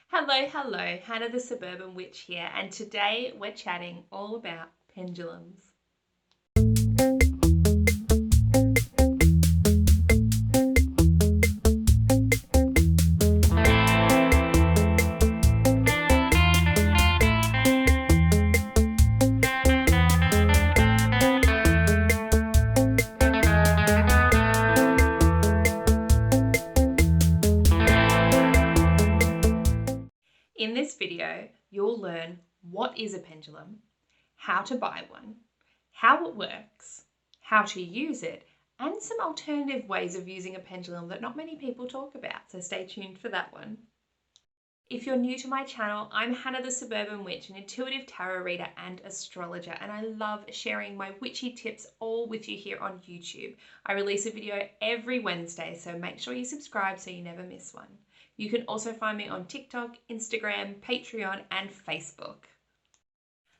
Hello, Hannah the Suburban Witch here, and today we're chatting all about pendulums. In this video, you'll learn what is a pendulum, how to buy one, how it works, how to use it, and some alternative ways of using a pendulum that not many people talk about, so stay tuned for that one. If you're new to my channel, I'm Hannah the Suburban Witch, an intuitive tarot reader and astrologer, and I love sharing my witchy tips all with you here on YouTube. I release a video every Wednesday, so make sure you subscribe so you never miss one. You can also find me on TikTok, Instagram, Patreon, and Facebook.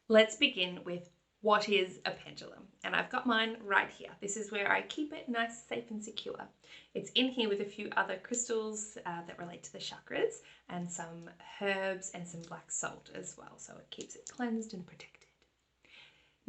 Let's begin with what is a pendulum? And I've got mine right here. This is where I keep it nice, safe and secure. It's in here with a few other crystals that relate to the chakras and some herbs and some black salt as well. So it keeps it cleansed and protected.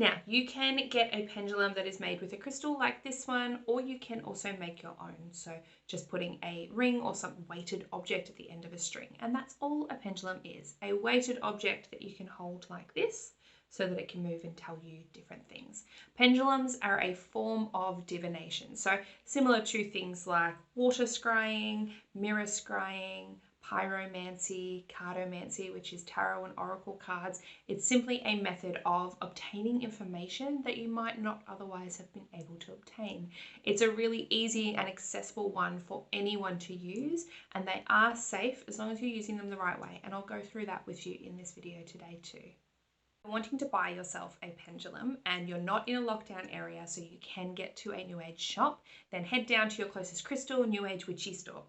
Now, you can get a pendulum that is made with a crystal like this one, or you can also make your own. So just putting a ring or some weighted object at the end of a string. And that's all a pendulum is, a weighted object that you can hold like this so that it can move and tell you different things. Pendulums are a form of divination. So similar to things like water scrying, mirror scrying, pyromancy, cartomancy, which is tarot and oracle cards. It's simply a method of obtaining information that you might not otherwise have been able to obtain. It's a really easy and accessible one for anyone to use, and they are safe as long as you're using them the right way. And I'll go through that with you in this video today too. Wanting to buy yourself a pendulum and you're not in a lockdown area so you can get to a New Age shop, then head down to your closest crystal New Age witchy store.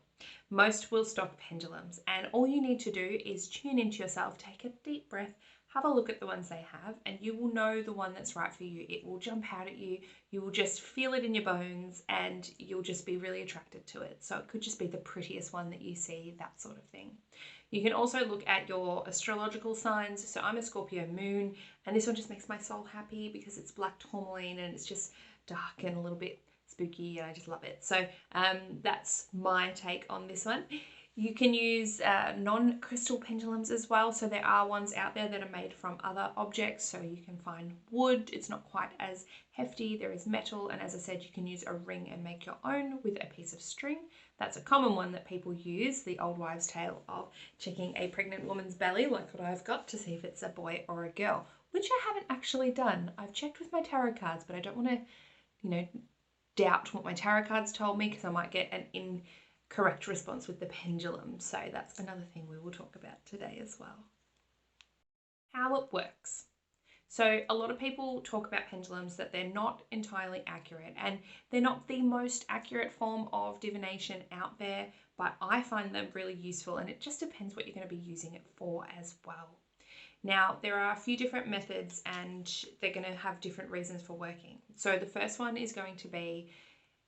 Most will stock pendulums, and all you need to do is tune into yourself, take a deep breath, have a look at the ones they have, and you will know the one that's right for you. It will jump out at you, you will just feel it in your bones, and you'll just be really attracted to it. So it could just be the prettiest one that you see, that sort of thing. You can also look at your astrological signs. So I'm a Scorpio moon, and this one just makes my soul happy because it's black tourmaline and it's just dark and a little bit spooky, and I just love it. So that's my take on this one. You can use non-crystal pendulums as well. So there are ones out there that are made from other objects. So you can find wood, it's not quite as hefty. There is metal, and as I said, you can use a ring and make your own with a piece of string. That's a common one that people use, the old wives' tale of checking a pregnant woman's belly, like what I've got, to see if it's a boy or a girl, which I haven't actually done. I've checked with my tarot cards, but I don't want to, doubt what my tarot cards told me because I might get an incorrect response with the pendulum. So that's another thing we will talk about today as well. How it works. So a lot of people talk about pendulums that they're not entirely accurate, and they're not the most accurate form of divination out there, but I find them really useful, and it just depends what you're going to be using it for as well. Now, there are a few different methods and they're going to have different reasons for working. So the first one is going to be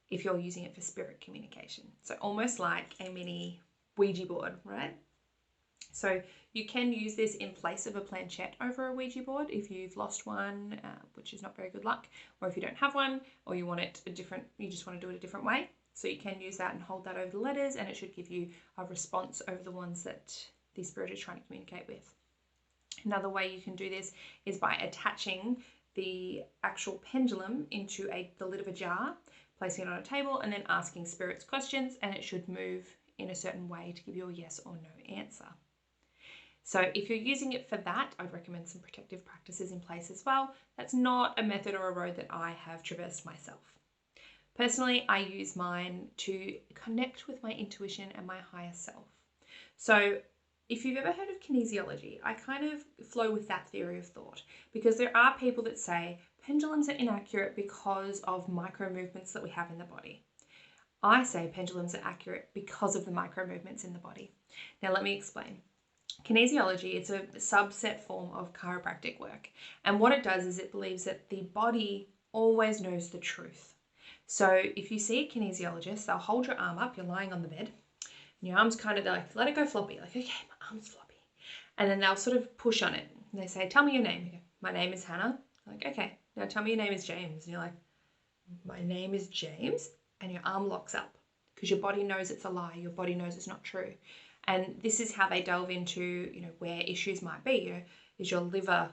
if you're using it for spirit communication. So almost like a mini Ouija board, right? So you can use this in place of a planchette over a Ouija board if you've lost one, which is not very good luck, or if you don't have one, or you want it you just want to do it a different way. So you can use that and hold that over the letters, and it should give you a response over the ones that the spirit is trying to communicate with. Another way you can do this is by attaching the actual pendulum into the lid of a jar, placing it on a table, and then asking spirits questions, and it should move in a certain way to give you a yes or no answer. So if you're using it for that, I'd recommend some protective practices in place as well. That's not a method or a road that I have traversed myself. Personally, I use mine to connect with my intuition and my higher self. So if you've ever heard of kinesiology, I kind of flow with that theory of thought, because there are people that say pendulums are inaccurate because of micro movements that we have in the body. I say pendulums are accurate because of the micro movements in the body. Now let me explain. Kinesiology, it's a subset form of chiropractic work, and what it does is it believes that the body always knows the truth. So if you see a kinesiologist, they'll hold your arm up, you're lying on the bed, and your arm's kind of like, let it go floppy, like, okay, my arm's floppy. And then they'll sort of push on it. And they say, tell me your name. You go, my name is Hannah. Like, okay, now tell me your name is James. And you're like, my name is James. And your arm locks up because your body knows it's a lie. Your body knows it's not true. And this is how they delve into, you know, where issues might be. You know, is your liver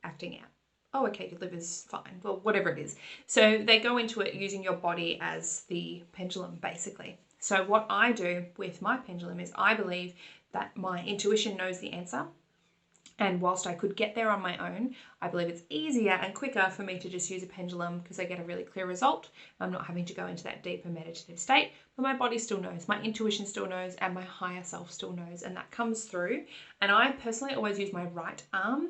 acting out? Oh, okay, your liver's fine. Well, whatever it is. So they go into it using your body as the pendulum, basically. So what I do with my pendulum is I believe that my intuition knows the answer. And whilst I could get there on my own, I believe it's easier and quicker for me to just use a pendulum because I get a really clear result. I'm not having to go into that deeper meditative state, but my body still knows, my intuition still knows, and my higher self still knows, and that comes through. And I personally always use my right arm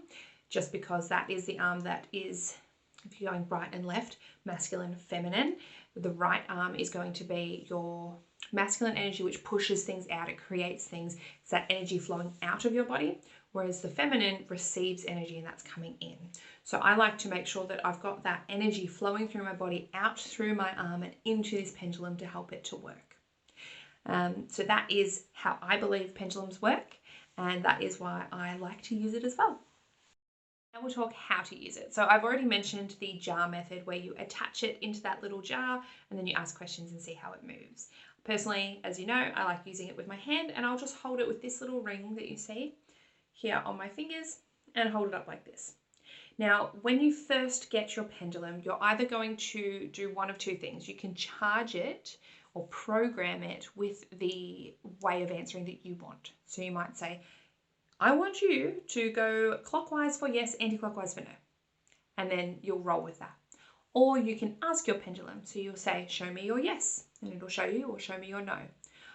just because that is the arm that is, if you're going right and left, masculine, feminine, the right arm is going to be your masculine energy, which pushes things out, it creates things. It's that energy flowing out of your body. Whereas the feminine receives energy and that's coming in. So I like to make sure that I've got that energy flowing through my body, out through my arm and into this pendulum to help it to work. So that is how I believe pendulums work, and that is why I like to use it as well. Now we'll talk how to use it. So I've already mentioned the jar method where you attach it into that little jar and then you ask questions and see how it moves. Personally, as you know, I like using it with my hand, and I'll just hold it with this little ring that you see here on my fingers and hold it up like this. Now, when you first get your pendulum, you're either going to do one of two things. You can charge it or program it with the way of answering that you want. So you might say, I want you to go clockwise for yes, anti-clockwise for no. And then you'll roll with that. Or you can ask your pendulum. So you'll say, show me your yes, and it'll show you, or show me your no.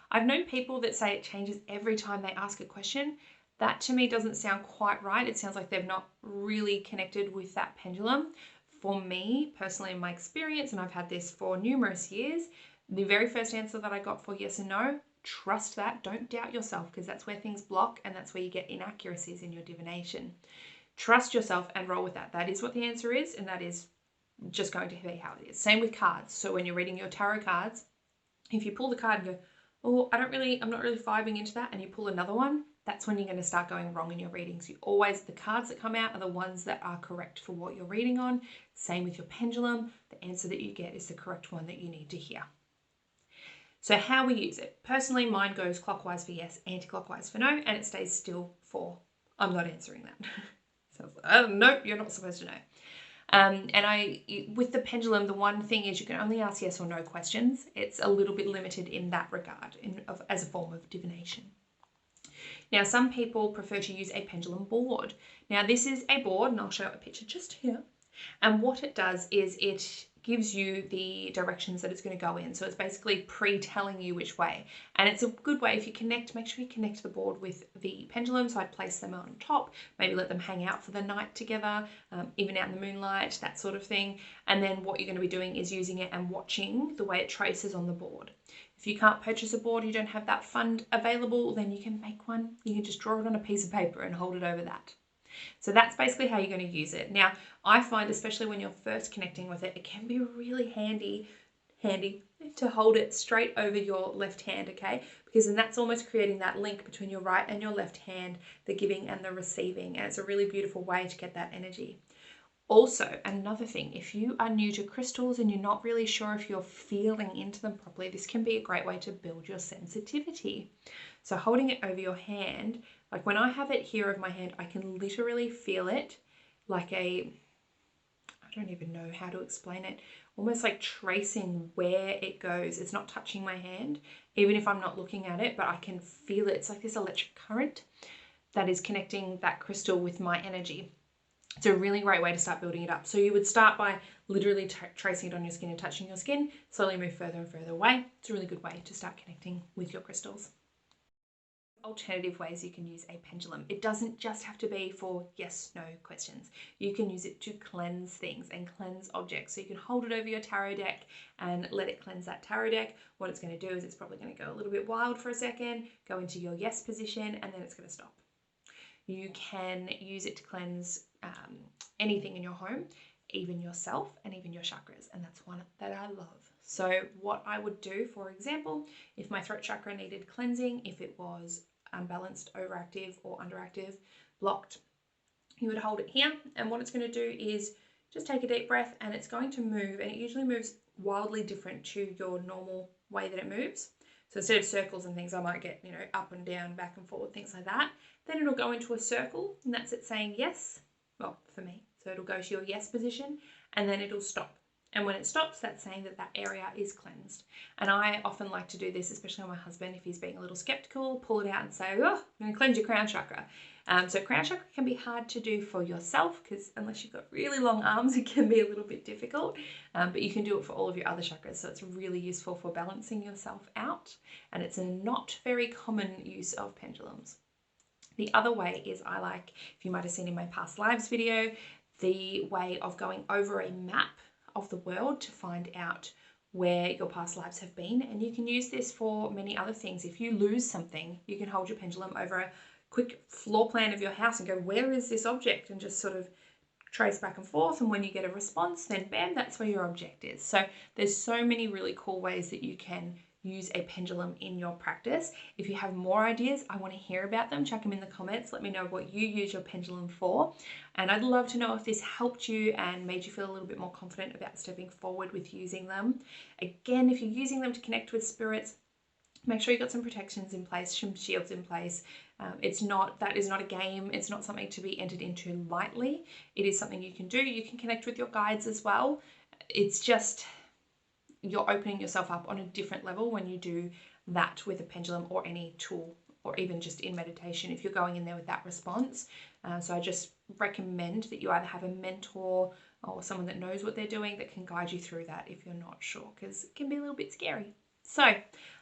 I've known people that say it changes every time they ask a question. That to me doesn't sound quite right. It sounds like they've not really connected with that pendulum. For me, personally, in my experience, and I've had this for numerous years, the very first answer that I got for yes and no, trust that. Don't doubt yourself, because that's where things block and that's where you get inaccuracies in your divination. Trust yourself and roll with that. That is what the answer is, and that is just going to be how it is. Same with cards. So when you're reading your tarot cards, if you pull the card and go, oh, I'm not really vibing into that, and you pull another one, that's when you're going to start going wrong in your readings. You always, the cards that come out are the ones that are correct for what you're reading on. Same with your pendulum. The answer that you get is the correct one that you need to hear. So how we use it. Personally, mine goes clockwise for yes, anti-clockwise for no, and it stays still for I'm not answering that. So nope, you're not supposed to know. And with the pendulum, the one thing is you can only ask yes or no questions. It's a little bit limited in that regard as a form of divination. Now, some people prefer to use a pendulum board. Now, this is a board, and I'll show a picture just here. And what it does is it gives you the directions that it's going to go in. So it's basically pre-telling you which way. And it's a good way if you connect, make sure you connect the board with the pendulum. So I'd place them on top, maybe let them hang out for the night together, even out in the moonlight, that sort of thing. And then what you're going to be doing is using it and watching the way it traces on the board. If you can't purchase a board, you don't have that fund available, then you can make one. You can just draw it on a piece of paper and hold it over that. So that's basically how you're going to use it. Now, I find, especially when you're first connecting with it, it can be really handy to hold it straight over your left hand, okay? Because then that's almost creating that link between your right and your left hand, the giving and the receiving. And it's a really beautiful way to get that energy. Also, another thing, if you are new to crystals and you're not really sure if you're feeling into them properly, this can be a great way to build your sensitivity. So holding it over your hand, like when I have it here over my hand, I can literally feel it like I don't even know how to explain it, almost like tracing where it goes. It's not touching my hand, even if I'm not looking at it, but I can feel it. It's like this electric current that is connecting that crystal with my energy. It's a really great way to start building it up. So you would start by literally tracing it on your skin and touching your skin, slowly move further and further away. It's a really good way to start connecting with your crystals. Alternative ways you can use a pendulum. It doesn't just have to be for yes, no questions. You can use it to cleanse things and cleanse objects. So you can hold it over your tarot deck and let it cleanse that tarot deck. What it's going to do is it's probably going to go a little bit wild for a second, go into your yes position, and then it's going to stop. You can use it to cleanse anything in your home, even yourself and even your chakras, and that's one that I love. So what I would do, for example, if my throat chakra needed cleansing, if it was unbalanced, overactive or underactive, blocked, you would hold it here. And what it's going to do is just take a deep breath, and it's going to move, and it usually moves wildly different to your normal way that it moves. So instead of circles and things, I might get, up and down, back and forward, things like that. Then it'll go into a circle, and that's it saying yes. Well, for me. So it'll go to your yes position, and then it'll stop. And when it stops, that's saying that that area is cleansed. And I often like to do this, especially on my husband, if he's being a little skeptical, pull it out and say, oh, I'm going to cleanse your crown chakra. So crown chakra can be hard to do for yourself, because unless you've got really long arms, it can be a little bit difficult. But you can do it for all of your other chakras. So it's really useful for balancing yourself out. And it's a not very common use of pendulums. The other way is I like, if you might have seen in my past lives video, the way of going over a map of the world to find out where your past lives have been. And you can use this for many other things. If you lose something, you can hold your pendulum over a quick floor plan of your house and go, where is this object? And just sort of trace back and forth. And when you get a response, then bam, that's where your object is. So there's so many really cool ways that you can use a pendulum in your practice. If you have more ideas, I want to hear about them. Chuck them in the comments. Let me know what you use your pendulum for. And I'd love to know if this helped you and made you feel a little bit more confident about stepping forward with using them. Again, if you're using them to connect with spirits, make sure you've got some protections in place, some shields in place. That is not a game. It's not something to be entered into lightly. It is something you can do. You can connect with your guides as well. It's just, you're opening yourself up on a different level when you do that with a pendulum or any tool, or even just in meditation if you're going in there with that response. So I just recommend that you either have a mentor or someone that knows what they're doing that can guide you through that if you're not sure, because it can be a little bit scary. So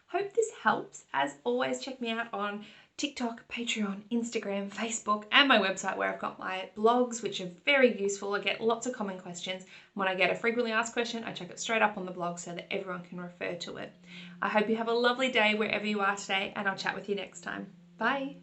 hope this helps. As always, check me out on TikTok, Patreon, Instagram, Facebook, and my website where I've got my blogs, which are very useful. I get lots of common questions. When I get a frequently asked question, I chuck it straight up on the blog so that everyone can refer to it. I hope you have a lovely day wherever you are today, and I'll chat with you next time. Bye.